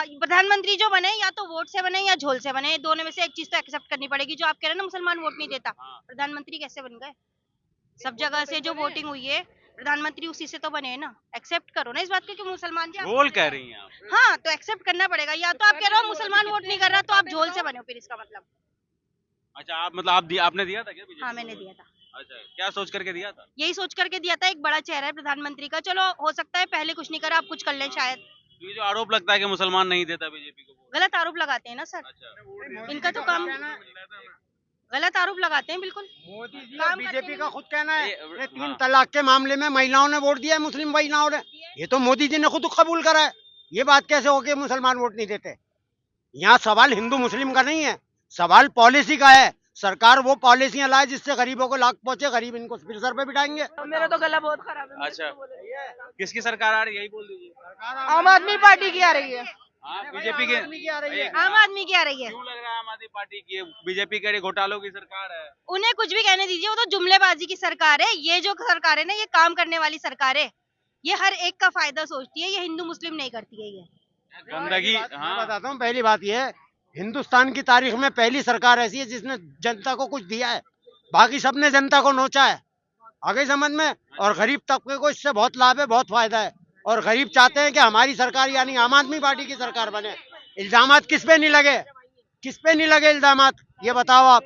प्रधानमंत्री जो बने या तो वोट से बने या झोल से बने, दोनों में से एक चीज तो एक्सेप्ट करनी पड़ेगी। जो आप कह रहे हैं ना मुसलमान वोट नहीं देता, प्रधानमंत्री कैसे बन गए? सब जगह से जो वोटिंग हुई है प्रधानमंत्री उसी से तो बने हैं ना। एक्सेप्ट करो ना इस बात को कि मुसलमान जी झोल कह रही हैं आप। हाँ तो एक्सेप्ट करना पड़ेगा। या तो आप कह रहे हो मुसलमान वोट नहीं कर रहा तो आप झोल से बने हो, फिर इसका मतलब। अच्छा, आप मतलब आपने दिया था क्या बीजेपी हाँ को मैंने वोट? दिया था। अच्छा, क्या सोच करके दिया था? यही सोच करके दिया था, एक बड़ा चेहरा है प्रधानमंत्री का, चलो हो सकता है पहले कुछ नहीं करा अब कुछ कर लें शायद। तो ये जो आरोप लगता है कि मुसलमान नहीं देता बीजेपी को वोट। गलत आरोप लगाते हैं ना सर, अच्छा, इनका तो काम गलत आरोप लगाते हैं बिल्कुल। मोदी जी और काम बीजेपी करते का खुद कहना है ये- ये 3 हाँ। तलाक के मामले में महिलाओं ने वोट दिया है, मुस्लिम महिलाओं ने। ये तो मोदी जी ने खुद कबूल करा है। ये बात कैसे हो कि मुसलमान वोट नहीं देते? यहाँ सवाल हिंदू मुस्लिम का नहीं है, सवाल पॉलिसी का है। सरकार वो पॉलिसियां लाए जिससे गरीबों को लाभ पहुंचे, गरीब इनको फिर सर पे बिठाएंगे। मेरा तो गला बहुत खराब है। अच्छा, किसकी सरकार आ रही है यही बोल दीजिए। आम आदमी पार्टी की आ रही है। हाँ, बीजेपी की आ रही है। आम आदमी की आ रही है। क्यों लग रहा है आम आदमी पार्टी की? बीजेपी कह रही घोटालों की सरकार है। उन्हें कुछ भी कहने दीजिए, वो तो जुमलेबाजी की सरकार है। ये जो सरकार है ना ये काम करने वाली सरकार है। ये हर एक का फायदा सोचती है, ये हिंदू मुस्लिम नहीं करती है ये। गंदगी, मैं हाँ। बताता हूँ, पहली बात यह है, हिंदुस्तान की तारीख में पहली सरकार ऐसी है जिसने जनता को कुछ दिया है, बाकी सबने जनता को नोचा है। आगे समझ में। और गरीब तबके को इससे बहुत लाभ है, बहुत फायदा है। और गरीब चाहते हैं कि हमारी सरकार यानी आम आदमी पार्टी की सरकार बने। इल्जामात किस पे नहीं लगे? किस पे नहीं लगे इल्जामात? ये बताओ आप।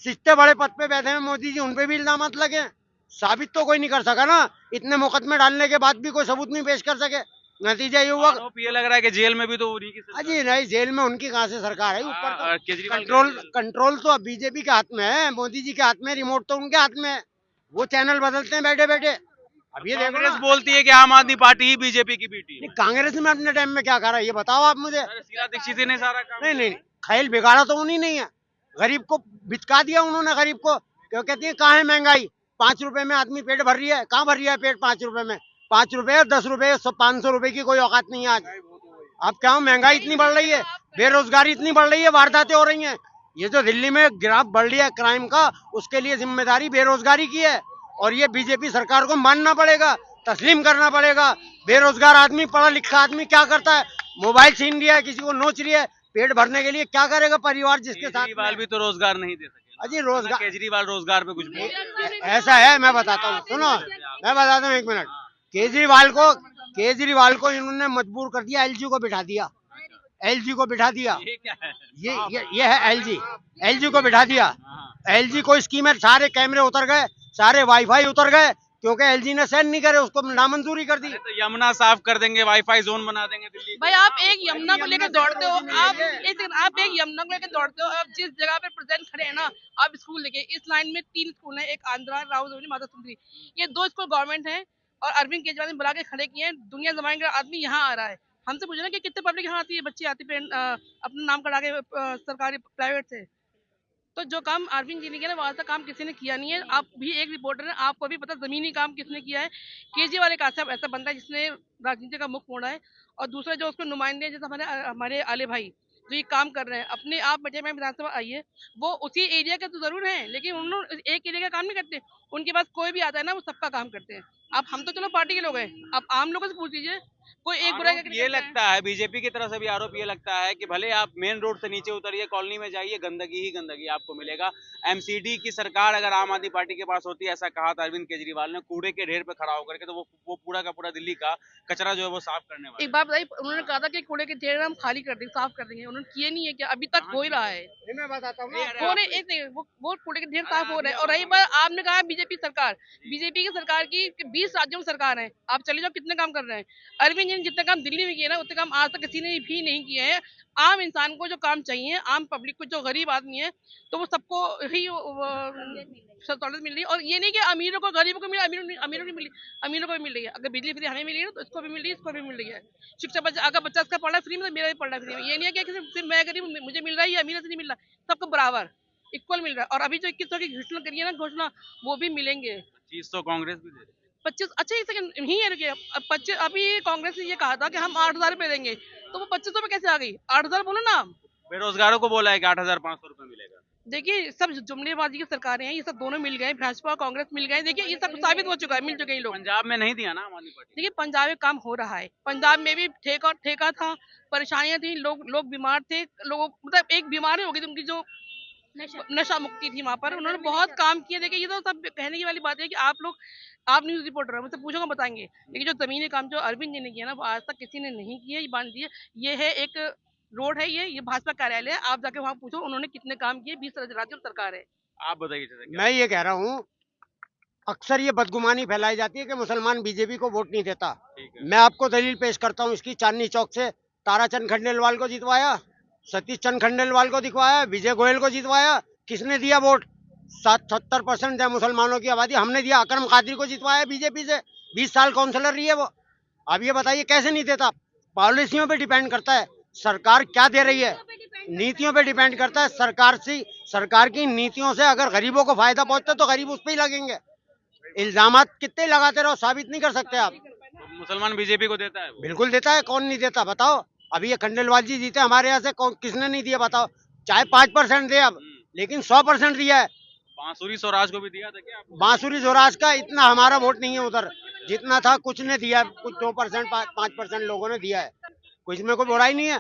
जितने बड़े पद पे बैठे हैं मोदी जी, उन पे भी इल्जामात लगे। साबित तो कोई नहीं कर सका ना, इतने मुकदमे डालने के बाद भी कोई सबूत नहीं पेश कर सके। नतीजा ये हुआ। आरोप ये लग रहा है कि जेल में भी तो उन्हीं की सरकार अजी नहीं, जेल में उनकी कहाँ से सरकार है? ऊपर तो केजरीवाल कंट्रोल तो अब बीजेपी के हाथ में है, मोदी जी के हाथ में, रिमोट तो उनके हाथ में है। वो चैनल बदलते हैं बैठे बैठे। अब ये देखो कांग्रेस ना, बोलती है कि आम आदमी पार्टी ही बीजेपी की बीटी है। कांग्रेस में अपने टाइम में क्या करा ये बताओ आप मुझे। अरे शीला दीक्षित ही ने सारा काम नहीं किया। नहीं, खेल बिगाड़ा तो उन्हीं नहीं है। गरीब को बिचका दिया उन्होंने, गरीब को। क्यों कहती है कहाँ है महंगाई? 5 रुपए में आदमी पेट भर रही है? कहाँ भर रही है पेट 5 रुपए में? 5 रुपए, 10 रुपए, 500 रुपए की कोई औकात नहीं है आज। अब क्या हो, महंगाई इतनी बढ़ रही है, बेरोजगारी इतनी बढ़ रही है, वारदातें हो रही हैं। ये जो दिल्ली में ग्राफ बढ़ रही है क्राइम का, उसके लिए जिम्मेदारी बेरोजगारी की है। और ये बीजेपी सरकार को मानना पड़ेगा, तस्लीम करना पड़ेगा। बेरोजगार आदमी, पढ़ा लिखा आदमी क्या करता है? मोबाइल छीन लिया है, किसी को नोच रही है, पेट भरने के लिए क्या करेगा परिवार जिसके साथ केजरीवाल में? भी तो रोजगार नहीं दे सके। अजी रोजगार केजरीवाल रोजगार पे कुछ बोल ऐसा है, मैं बताता हूँ, सुनो, मैं बताता हूँ, 1 मिनट। केजरीवाल को इन्होंने मजबूर कर दिया, एलजी को बिठा दिया। एलजी को बिठा दिया। ये क्या है? ये है एलजी। एलजी को बिठा दिया। एलजी को स्कीम में सारे कैमरे उतर गए, सारे वाईफाई उतर गए, क्योंकि एलजी ने सेंड नहीं करे, उसको नामंजूरी कर दी। अरे तो यमुना साफ कर देंगे, वाईफाई जोन बना देंगे दिल्ली भाई आप एक यमुना को लेकर दौड़ते हो, आप एक यमुना को लेकर दौड़ते हो। आप जिस जगह पे प्रेजेंट खड़े हैं ना, आप स्कूल देखिए, इस लाइन में 3 स्कूल हैं, एक आंध्रा, राहुल, माता सुंदरी। ये 2 स्कूल गवर्नमेंट है और अरविंद केजरीवाल ने बुला के खड़े किए हैं। दुनिया जमाने का आदमी यहाँ आ रहा है। हमसे पूछो ना कि कितने पब्लिक यहाँ आती है, बच्चे आती है अपना नाम करा के सरकारी प्राइवेट से। तो जो काम अरविंद जी ने किया ना, वैसा काम किसी ने किया नहीं है। आप भी एक रिपोर्टर हैं, आपको भी पता जमीनी काम किसने किया है। केजरीवाल एक ऐसा बंदा है जिसने राजनीति का मुख मोड़ा है। और दूसरा जो उसको नुमाइंदे जैसे हमारे आले भाई जो ये काम कर रहे हैं, अपने आप बचे में विधानसभा आइए, वो उसी एरिया के तो जरूर हैं, लेकिन उन्होंने एक एरिया का काम नहीं करते। उनके पास कोई भी आता है ना, वो सबका काम करते हैं। अब हम तो चलो पार्टी के लोग हैं, अब आम लोगों से पूछ लीजिए, कोई एक बुराई आरोप ये लगता है बीजेपी की तरफ से भी आरोप ये लगता है कि भले आप मेन रोड से नीचे उतरिए, कॉलोनी में जाइए, गंदगी ही गंदगी आपको मिलेगा। एमसीडी की सरकार अगर आम आदमी पार्टी के पास होती है, ऐसा कहा था अरविंद केजरीवाल ने, कूड़े के ढेर पे खड़ा होकर के, तो वो पूरा का पूरा दिल्ली का कचरा जो है वो साफ करने वाला। एक बात बताइए, उन्होंने कहा था कि कूड़े के ढेर हम खाली कर देंगे, साफ कर देंगे। उन्होंने किए नहीं है क्या? अभी तक हो ही रहा है। मैं बताता हूँ हो रहे एक नहीं, वो कूड़े के ढेर साफ हो रहे हैं। और रही बात, आपने कहा बीजेपी सरकार, बीजेपी की सरकार की 20 राज्यों में सरकार है, आप चले जाओ कितने काम कर रहे हैं। अरविंद जी ने जितने काम दिल्ली में किए ना, उतने काम आज तक किसी ने भी नहीं किए हैं। आम इंसान को जो काम चाहिए, आम पब्लिक को, जो गरीब आदमी है, तो वो सबको ही सहूलत मिल रही है। और ये नहीं कि अमीरों को, गरीबों को मिला, अमीरों को मिली, अमीरों को भी मिल रही है। अगर बिजली फ्री हमें मिली है तो इसको भी मिल रही है, इसको भी मिल रही है। शिक्षा अगर बच्चा इसका पढ़ रहा है फ्री में, तो मेरा भी पढ़ रहा है फ्री में। ये नहीं है कि सिर्फ मैं गरीब मुझे मिल रहा है, या अमीर से नहीं मिल रहा, सबको बराबर इक्वल मिल रहा है। और अभी जो 2100 की घोषणा करी है ना, घोषणा, वो भी मिलेंगे। 2500 कांग्रेस भी दे रही है। 25, अच्छा एक सेकंड ही है, रुकिए। 25 अभी कांग्रेस ने ये कहा था कि हम 8000 रुपए देंगे, तो वो 2500 में कैसे आ गई? 8000 बोलो ना। बेरोजगारों को बोला है कि 8500 रुपए मिलेगा। देखिए सब जुमलेबाजी की सरकारें हैं, ये सब दोनों मिल गए, भाजपा कांग्रेस मिल गए। देखिए ये सब साबित हो चुका है, मिल चुके हैं ये लोग। पंजाब में नहीं दिया ना आम आदमी पार्टी देखिए पंजाब में काम हो रहा है, पंजाब में भी ठेका था, परेशानियां थी, लोग बीमार थे, लोगों मतलब एक बीमारी हो गई थी उनकी, जो नशा मुक्ति थी वहां पर, उन्होंने बहुत काम किया। देखिए ये तो सब कहने की वाली बात है कि आप न्यूज रिपोर्टर हैं, मुझसे पूछोगे बताएंगे, लेकिन जो जमीनी काम जो अरविंद जी ने किया ना, वो आज तक किसी ने नहीं किया। ये मान लीजिए ये है एक रोड है, ये भाजपा कार्यालय है, आप जाके वहां पूछो उन्होंने कितने काम किए, 20 राज्य और सरकार है। आप बताइए जैसे क्या मैं ये कह रहा हूँ, अक्सर ये बदगुमानी फैलाई जाती है कि मुसलमान बीजेपी को वोट नहीं देता। ठीक है मैं आपको दलील पेश करता हूँ इसकी। चांदनी चौक से ताराचंद खंडेलवाल को जितवाया, सतीश चंद खंडेलवाल को दिखवाया, विजय गोयल को जितवाया, किसने दिया वोट? 70% है मुसलमानों की आबादी, हमने दिया। अकरम कादरी को जितवाया बीजेपी से, 20 साल काउंसलर रही है वो। अब ये बताइए कैसे नहीं देता? पॉलिसियों पे डिपेंड करता है, सरकार क्या दे रही है, नीतियों पे डिपेंड करता है। सरकार की नीतियों से अगर गरीबों को फायदा पहुंचता तो गरीब उस पे ही लगेंगे। इल्जामात कितने लगाते रहो, साबित नहीं कर सकते आप। तो मुसलमान बीजेपी को देता है वो? बिल्कुल देता है, कौन नहीं देता बताओ? अभी ये खंडेलवाल जी जीते हमारे यहाँ से, किसने नहीं दिया बताओ? चाहे 5% दे अब, लेकिन 100% दिया है। बांसुरी स्वराज को भी दिया था क्या आपने? बांसुरी जोराज का इतना हमारा वोट नहीं है उधर, जितना था कुछ ने दिया है, कुछ 2% 5% लोगों ने दिया है, कुछ में कोई बुराई नहीं है।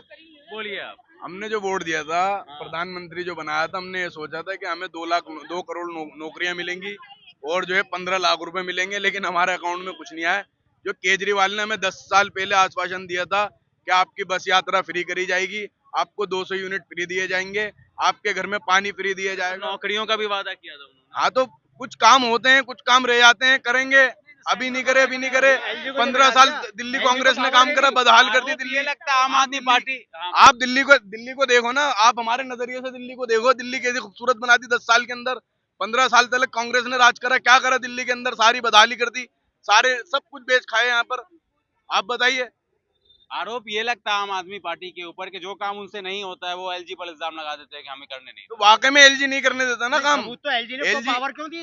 बोलिए आप। हमने जो वोट दिया था, प्रधानमंत्री जो बनाया था, हमने ये सोचा था कि हमें 2 करोड़ नौकरियां मिलेंगी और जो है 15 लाख रुपए मिलेंगे, लेकिन हमारे अकाउंट में कुछ नहीं आया। जो केजरीवाल ने हमें 10 साल पहले आश्वासन दिया था कि आपकी बस यात्रा फ्री करी जाएगी, आपको 200 यूनिट फ्री दिए जाएंगे, आपके घर में पानी फ्री दिया जाएगा। नौकरियों का भी वादा किया था उन्होंने। हाँ, तो कुछ काम होते हैं, कुछ काम रह जाते हैं, करेंगे। अभी नहीं करे, अभी नहीं करे। 15 साल दिल्ली कांग्रेस ने काम करा, बदहाल कर दी ये दिल्ली। लगता है आम आदमी पार्टी। हाँ, आप दिल्ली को देखो ना, आप हमारे नजरिए से दिल्ली को देखो, दिल्ली कैसी खूबसूरत बना दी 10 साल के अंदर। 15 साल तक कांग्रेस ने राज करा, क्या करा दिल्ली के अंदर? सारी बदहाली कर दी, सारे सब कुछ बेच खाए यहाँ पर। आप बताइए। आरोप ये लगता है आम आदमी पार्टी के ऊपर कि जो काम उनसे नहीं होता है वो एलजी पर इल्जाम लगा देते हैं कि हमें करने नहीं तो वाकई में एलजी नहीं करने देता ना काम। तो एलजी ने LG पावर क्यों दी?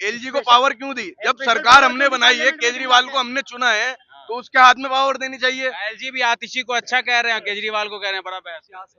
एलजी को पावर क्यों दी? जब सरकार हमने बनाई है, केजरीवाल को हमने चुना है, तो उसके हाथ में पावर देनी चाहिए। एलजी भी आतिशी को अच्छा कह रहे हैं, केजरीवाल को कह रहे हैं बड़ा बहस।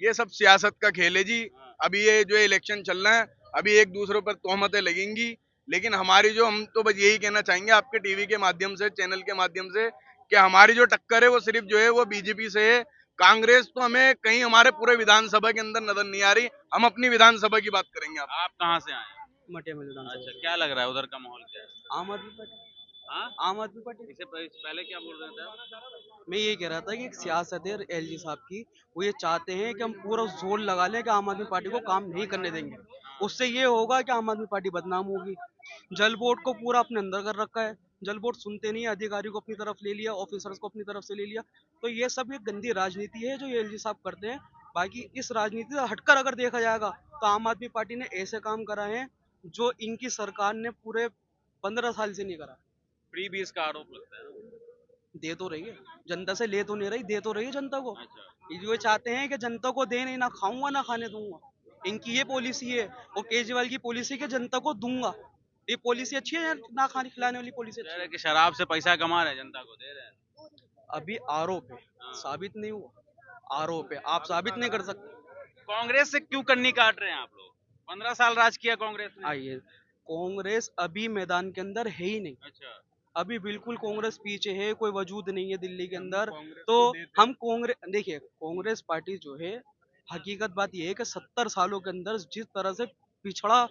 ये सब सियासत का खेल है जी। अभी ये जो इलेक्शन चल रहा है, अभी एक दूसरे पर तोहमतें लगेंगी, लेकिन हमारी जो, हम तो बस यही कहना चाहेंगे आपके टीवी के माध्यम से, चैनल के माध्यम से, कि हमारी जो टक्कर है वो सिर्फ जो है वो बीजेपी से है। कांग्रेस तो हमें कहीं हमारे पूरे विधानसभा के अंदर नजर नहीं आ रही। हम अपनी विधानसभा की बात करेंगे। आप कहाँ से आए हैं? मटिया में विधानसभा। अच्छा, क्या लग रहा है उधर का माहौल क्या है? आम आदमी पार्टी। हाँ? आम आदमी पार्टी। इससे पहले क्या बोल रहे थे आप? मैं ये कह रहा था कि एक सियासत है एलजी साहब की, वो ये चाहते हैं कि हम पूरा जोर लगा लें कि आम आदमी पार्टी को काम नहीं करने देंगे। उससे ये होगा कि आम आदमी पार्टी बदनाम होगी। जल बोर्ड को पूरा अपने अंदर कर रखा है, जल बोर्ड सुनते नहीं है, अधिकारी को अपनी तरफ ले लिया, ऑफिसर्स को अपनी तरफ से ले लिया। तो ये सब एक गंदी राजनीति है जो ये एलजी साहब करते हैं। बाकी इस राजनीति से हटकर अगर देखा जाएगा तो आम आदमी पार्टी ने ऐसे काम कराए हैं जो इनकी सरकार ने पूरे 15 साल से नहीं करा। फ्री बीस का आरोप लगता है। दे तो रही है जनता से, ले तो नहीं रही, दे तो रही है जनता को। अच्छा, ये चाहते हैं कि जनता को दे नहीं, ना खाऊंगा ना खाने दूंगा। इनकी ये पॉलिसी है। और केजरीवाल की पॉलिसी के जनता को दूंगा। ये पॉलिसी अच्छी है, ना खाने खिलाने वाली पॉलिसी कह अच्छी रहे है। हैं कि शराब से पैसा कमा रहे हैं, जनता को दे रहे हैं। अभी आरोप है, साबित नहीं हुआ। आरोप है, आप साबित नहीं कर सकते। कांग्रेस से क्यों कन्नी काट रहे हैं आप लोग? 15 साल राज किया कांग्रेस ने। आइए, कांग्रेस अभी मैदान के अंदर है ही नहीं। अच्छा, अभी बिल्कुल कांग्रेस पीछे है, कोई वजूद नहीं है दिल्ली के अंदर। कांग्रेस तो को देते। हम कांग्रेस, देखिए कांग्रेस पार्टी जो है, हकीकत बात यह है कि 70 सालों के अंदर जिस तरह से पिछड़ा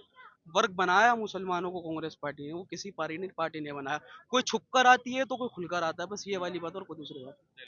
वर्ग बनाया मुसलमानों को कांग्रेस पार्टी ने, वो किसी पार्टी ने बनाया। कोई छुप कर आती है तो कोई खुलकर आता है, बस ये वाली बात और कोई दूसरी बात।